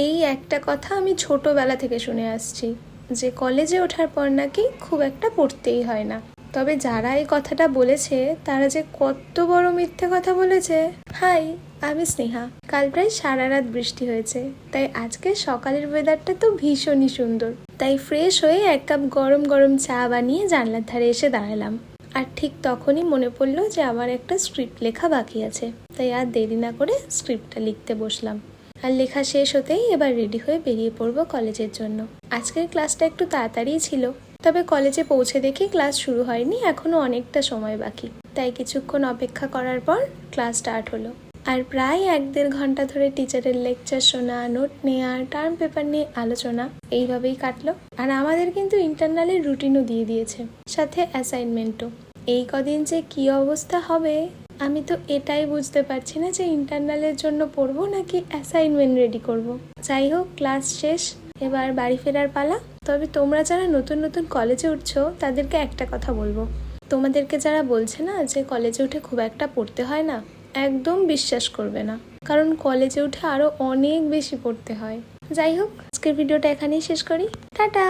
এই একটা কথা আমি ছোটবেলা থেকে শুনে আসছি যে কলেজে ওঠার পর নাকি খুব একটা পড়তেই হয় না। তবে যারা এই কথাটা বলেছে তারা যে কত বড় মিথ্যে কথা বলেছে। হাই, আমি স্নেহা। কাল প্রায় সারা রাত বৃষ্টি হয়েছে, তাই আজকে সকালের ওয়েদারটা তো ভীষণই সুন্দর। তাই ফ্রেশ হয়ে এক কাপ গরম গরম চা বানিয়ে জানলার ধারে এসে দাঁড়ালাম। আর ঠিক তখনই মনে পড়লো যে আমার একটা স্ক্রিপ্ট লেখা বাকি আছে, তাই আর দেরি না করে স্ক্রিপ্টটা লিখতে বসলাম। আর লেখা শেষ হতেই এবার রেডি হয়ে বেরিয়ে পড়বো কলেজের জন্য। আজকের ক্লাসটা একটু তাড়াতাড়িই ছিল, তবে কলেজে পৌঁছে দেখি ক্লাস শুরু হয়নি, এখনো অনেকটা সময় বাকি। তাই কিছুক্ষণ অপেক্ষা করার পর ক্লাস স্টার্ট হলো। আর প্রায় 1-1.5 ঘন্টা ধরে টিচারের লেকচার শোনা, নোট নেওয়া, টার্ম পেপার নিয়ে আলোচনা এইভাবেই কাটলো। আর আমাদের কিন্তু ইন্টারনালের রুটিনও দিয়ে দিয়েছে, সাথে অ্যাসাইনমেন্টও। এই কদিন যে কি অবস্থা হবে আমি তো এটাই বুঝতে পারছি না যে ইন্টারনালের জন্য পড়বো নাকি অ্যাসাইনমেন্ট রেডি করব। যাই হোক, ক্লাস শেষ, এবার বাড়ি ফেরার পালা। তবে তোমরা যারা নতুন নতুন কলেজে উঠছো তাদেরকে একটা কথা বলবো, তোমাদেরকে যারা বলছে না যে কলেজে উঠে খুব একটা পড়তে হয় না, একদম বিশ্বাস করবে না, কারণ কলেজে উঠে আরো অনেক বেশি পড়তে হয়। যাই হোক, আজকের ভিডিওটা এখানেই শেষ করি। টাটা।